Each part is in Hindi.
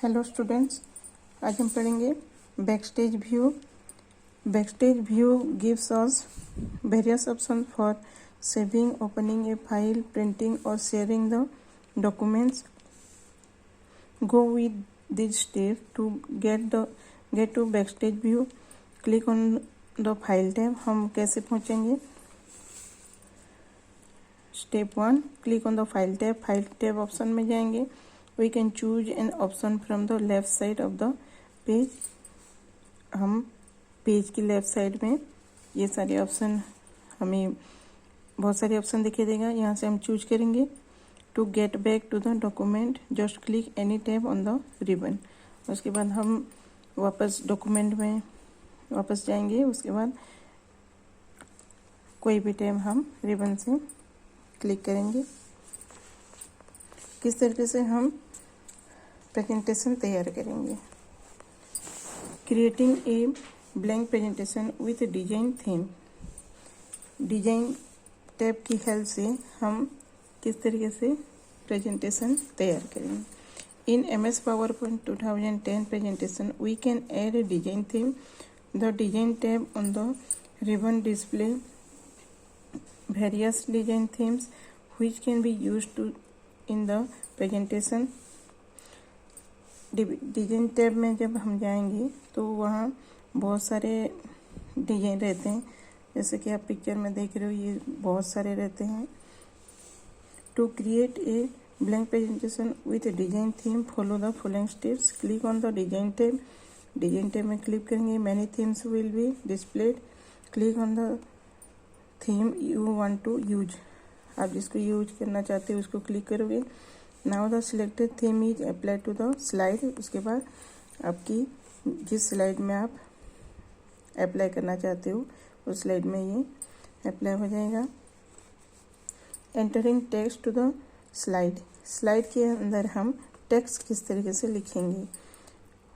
हेलो स्टूडेंट्स, आज हम पढ़ेंगे backstage view. Backstage view gives us various option for saving, opening a file, printing और sharing the documents. Go with this step to get to backstage view. Click on the file tab. हम कैसे पहुंचेंगे? Step 1, click on the file tab. File tab option में जाएंगे। We can choose an option from the left side of the page। हम पेज की लेफ्ट साइड में ये सारे ऑप्शन, हमें बहुत सारे ऑप्शन दिखाई देगा, यहाँ से हम चूज करेंगे। To get back to the document just click any tab on the ribbon. उसके बाद हम वापस डॉक्यूमेंट में वापस जाएंगे। उसके बाद कोई भी टैब हम रिबन से क्लिक करेंगे। किस तरीके से हम प्रेजेंटेशन तैयार करेंगे? Creating a blank presentation with design theme. Design tab की हेल्प से हम किस तरीके से प्रेजेंटेशन तैयार करेंगे? इन MS PowerPoint 2010 presentation we can add a design theme। The design tab on the ribbon display various design themes which can be used to in the presentation। Design tab में जब हम जाएंगे तो वहाँ बहुत सारे डिजाइन रहते हैं, जैसे कि आप पिक्चर में देख रहे हो, ये बहुत सारे रहते हैं। To create a blank presentation with design theme follow the following steps. Click on the design tab. Design tab में क्लिक करेंगे। Many themes will be displayed. Click on the theme you want to use. आप जिसको यूज करना चाहते हो उसको क्लिक करोगे। Now the selected theme is apply to the slide. उसके बाद आपकी जिस स्लाइड में आप अप्लाई करना चाहते हो उस स्लाइड में ये अप्लाई हो जाएगा। Entering text to the slide. Slide के अंदर हम टेक्स्ट किस तरीके से लिखेंगे?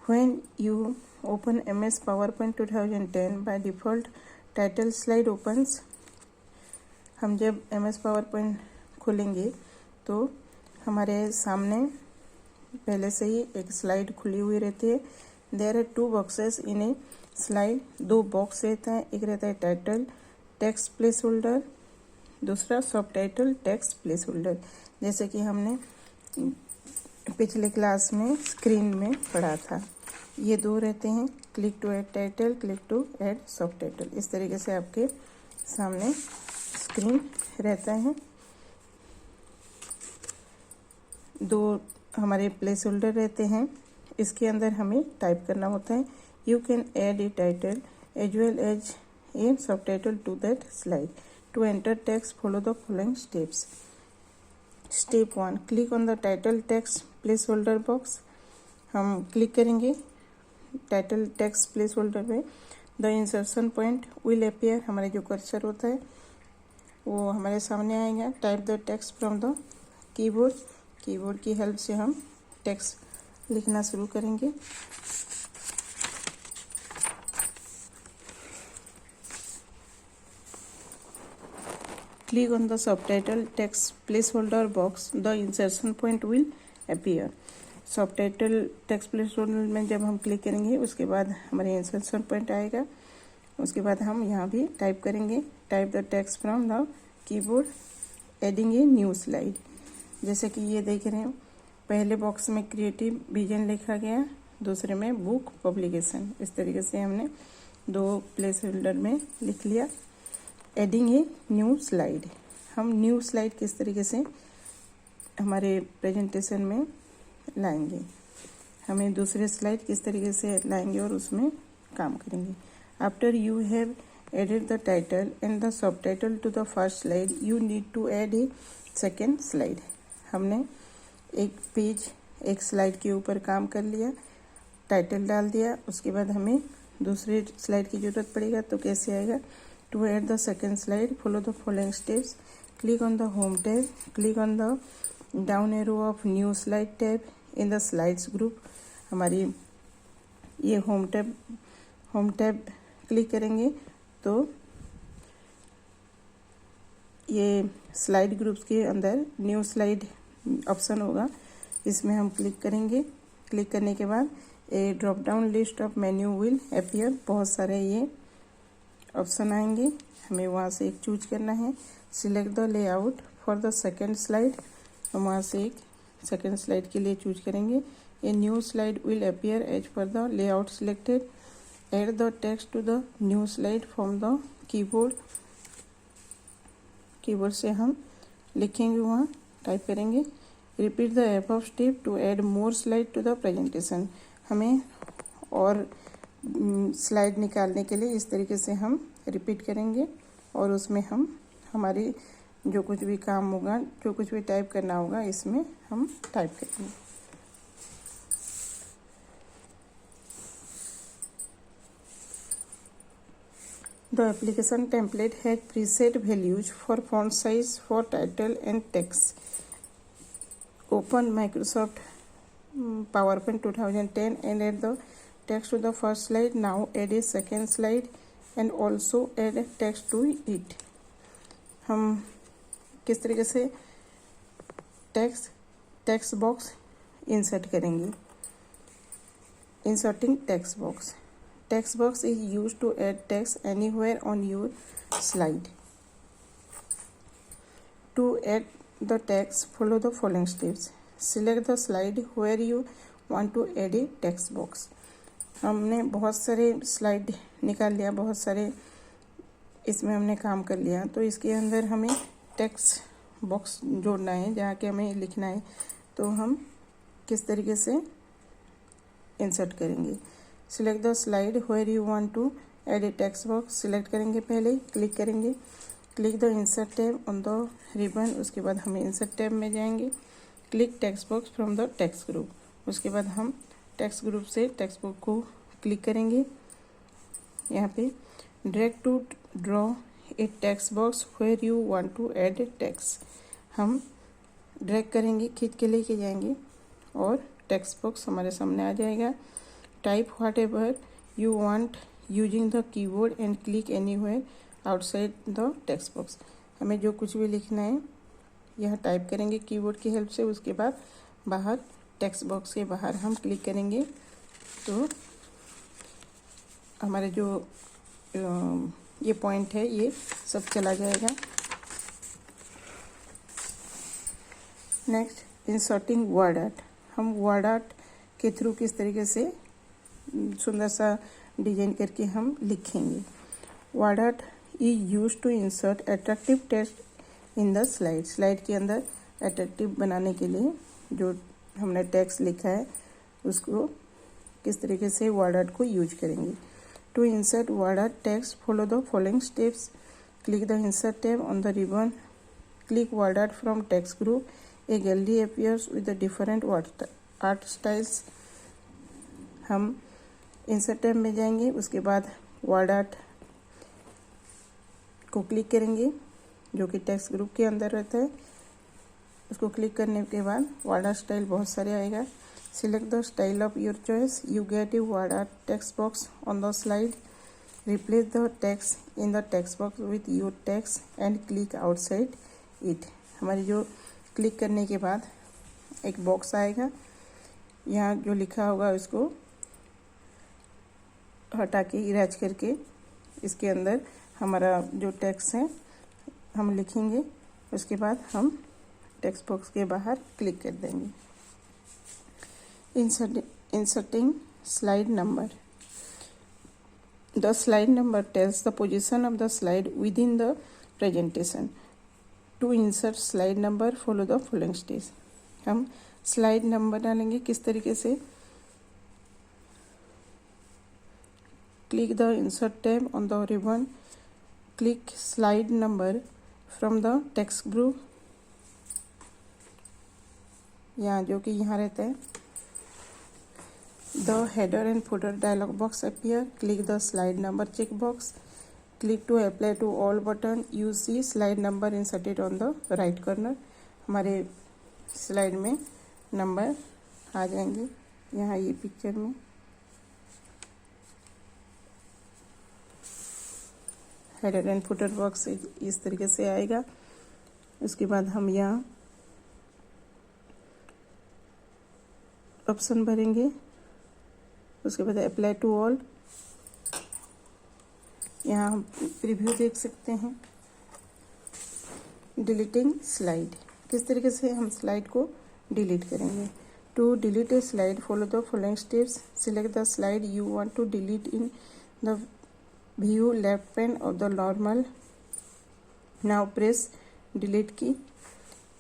When you open MS PowerPoint 2010 by default title slide opens. हम जब MS PowerPoint खोलेंगे तो हमारे सामने पहले से ही एक स्लाइड खुली हुई रहती है। There are 2 boxes in a slide. 2 box रहता है। एक रहता है टाइटल टेक्स्ट प्लेस होल्डर, दूसरा सब टाइटल टेक्स्ट प्लेस होल्डर, जैसे कि हमने पिछले क्लास में स्क्रीन में पढ़ा था। ये 2 रहते हैं। Click to add title, click to add subtitle. इस तरीके से आपके सामने स्क्रीन रहता है। 2 हमारे प्लेस होल्डर रहते हैं। इसके अंदर हमें टाइप करना होता है। You can add a title as well as a subtitle to that slide. To enter text follow the following steps. Step 1, click on the title text placeholder box. हम क्लिक करेंगे टाइटल टेक्स्ट प्लेस होल्डर में। The insertion point will appear. हमारे जो कर्सर होता है वो हमारे सामने आएगा। Type the text from the keyboard. Keyboard की हेल्प से हम टेक्स्ट लिखना शुरू करेंगे। Click on the subtitle text placeholder box. The insertion point will appear. Subtitle text placeholder में जब हम क्लिक करेंगे उसके बाद हमारे इंसर्शन पॉइंट आएगा। उसके बाद हम यहाँ भी टाइप करेंगे। Type the text from the keyboard adding A new slide. जैसे कि ये देख रहे हो, पहले बॉक्स में क्रिएटिव विजन लिखा गया, दूसरे में बुक पब्लिकेशन। इस तरीके से हमने 2 प्लेस होल्डर में लिख लिया। एडिंग ए न्यू स्लाइड। हम न्यू स्लाइड किस तरीके से हमारे प्रेजेंटेशन में लाएंगे, हमें दूसरे स्लाइड किस तरीके से लाएंगे और उसमें काम करेंगे। After you have added the title and the subtitle to the first slide you need to add a second slide. हमने एक स्लाइड के ऊपर काम कर लिया, टाइटल डाल दिया, उसके बाद हमें दूसरे स्लाइड की जरूरत पड़ेगा तो कैसे आएगा? To add the second slide follow the following steps. Click on the home tab. Click on the down arrow of new slide tab in the slides group. हमारी ये होम टैब क्लिक करेंगे तो ये स्लाइड ग्रुप्स के अंदर न्यू स्लाइड ऑप्शन होगा, इसमें हम क्लिक करेंगे। क्लिक करने के बाद a drop down list of menu will appear, बहुत सारे ये ऑप्शन आएंगे, हमें वहाँ से एक चूज करना है। Select the layout for the second slide, हम वहाँ से एक सेकेंड स्लाइड के लिए चूज करेंगे। A new slide will appear as per the layout selected. Add the text to the new slide from the keyboard, keyboard से हम लिखेंगे, वहाँ टाइप करेंगे। Repeat the above step to add more slide to the presentation, हमें और स्लाइड निकालने के लिए इस तरीके से हम रिपीट करेंगे और उसमें हम हमारी जो कुछ भी काम होगा, जो कुछ भी टाइप करना होगा, इसमें हम टाइप करेंगे। The application template has preset values for font size for title and text. Open Microsoft PowerPoint 2010 and add the text to the first slide. Now add a second slide and also add text to it. हम किस तरीके से टेक्स्ट बॉक्स इंसर्ट करेंगे। Inserting text box, text box is used to add text anywhere on your slide. To add the text, follow the following steps. Select the slide where you want to add a text box. हमने बहुत सारे स्लाइड निकाल लिया, बहुत सारे इसमें हमने काम कर लिया, तो इसके अंदर हमें टेक्स्ट बॉक्स जोड़ना है जहाँ के हमें लिखना है। तो हम किस तरीके से इंसर्ट करेंगे। Select the slide where you want to add a text box, select करेंगे, पहले क्लिक करेंगे। Click the insert tab on the ribbon, उसके बाद हम इंसर्ट टैब में जाएंगे। Click text box from the text group, उसके बाद हम टेक्स्ट ग्रुप से टेक्स्ट बॉक्स को क्लिक करेंगे। यहाँ पे drag to draw a text box where you want to add a text, हम ड्रैग करेंगे, खींच के लेके जाएंगे और टेक्स्ट बॉक्स हमारे सामने आ जाएगा। Type what ever you want using the keyboard and click anywhere outside the text box, हमें जो कुछ भी लिखना है यह टाइप करेंगे कीबोर्ड की हेल्प से। उसके बाद बाहर टेक्स्ट बॉक्स के बाहर हम क्लिक करेंगे तो हमारे जो ये पॉइंट है ये सब चला जाएगा। नेक्स्ट इंसर्टिंग वर्ड आर्ट, हम वर्ड आर्ट के थ्रू किस तरीके से सुंदर सा डिजाइन करके हम लिखेंगे। Word art is use to insert attractive text in the slide, slide के अंदर अट्रैक्टिव बनाने के लिए जो हमने टेक्स्ट लिखा है उसको किस तरीके से वर्ड आर्ट को यूज करेंगे। To insert word art text follow the following steps. Click the insert tab on the ribbon, click word art from text group, a gallery appears with the different word art styles. हम इंसर्ट टैब में जाएंगे, उसके बाद वर्ड आर्ट को क्लिक करेंगे जो कि टेक्स्ट ग्रुप के अंदर रहता है। उसको क्लिक करने के बाद वर्ड आर्ट स्टाइल बहुत सारे आएगा। Select the style of your choice, you get a word art text box on the slide. Replace the text in the text box with your text and click outside it. हमारी जो क्लिक करने के बाद एक बॉक्स आएगा, यहाँ जो लिखा होगा उसको हटा के इरेज करके इसके अंदर हमारा जो टेक्स्ट है हम लिखेंगे। उसके बाद हम टेक्स्ट बॉक्स के बाहर क्लिक कर देंगे। Inserting slide number, the slide number tells the position of the slide within the presentation. To insert slide number follow the following steps, हम स्लाइड नंबर डालेंगे किस तरीके से। Click the insert tab on the ribbon, click slide number from the text group, यहाँ जो कि यहाँ रहता है। The header and footer dialog box appear, click the slide number checkbox, click to apply to all button, you see slide number inserted on the right corner, हमारे स्लाइड में नंबर आ जाएंगे यहाँ ये पिक्चर में। हेडर एंड फुटर बॉक्स इस तरीके से आएगा। उसके बाद हम यहाँ ऑप्शन भरेंगे, उसके बाद अप्लाई टू ऑल। यहाँ हम प्रीव्यू देख सकते हैं। डिलीटिंग स्लाइड, किस तरीके से हम स्लाइड को डिलीट करेंगे। To delete a slide follow the following steps. Select the slide you want to delete in the view left pane और the normal. Now press delete key.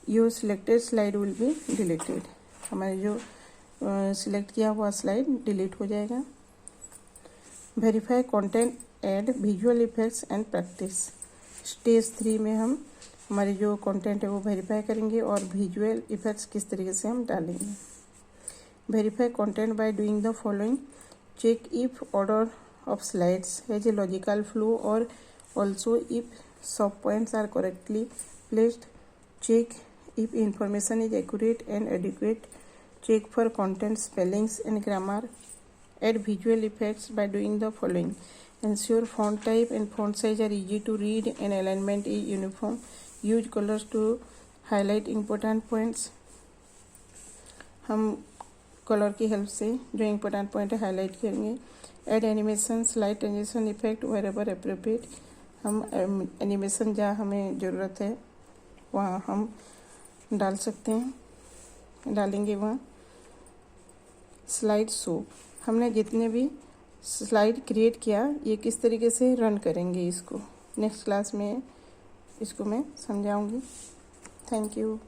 Your selected slide will be deleted. हमारे जो सिलेक्ट किया हुआ स्लाइड डिलीट हो जाएगा। Verify content, add visual effects and practice. Stage 3 में हम हमारे जो कंटेंट है वो वेरीफाई करेंगे और विजुअल इफेक्ट्स किस तरीके से हम डालेंगे। Verify content by doing the following. Check if order of slides has a logical flow और also if sub points are correctly placed. Check if information is accurate and adequate. Check for content, spellings and grammar. Add visual effects by doing the following. Ensure font type and font size are easy to read and alignment is uniform. Use colors to highlight important points. हम कलर की हेल्प से जो इम्पोर्टेंट पॉइंट है हाईलाइट करेंगे। Add animation, slide transition effect wherever appropriate. हम एनिमेशन जहाँ हमें ज़रूरत है वहाँ हम डाल सकते हैं, डालेंगे वहाँ। स्लाइड शो, हमने जितने भी स्लाइड क्रिएट किया ये किस तरीके से रन करेंगे इसको नेक्स्ट क्लास में इसको मैं समझाऊंगी। Thank you.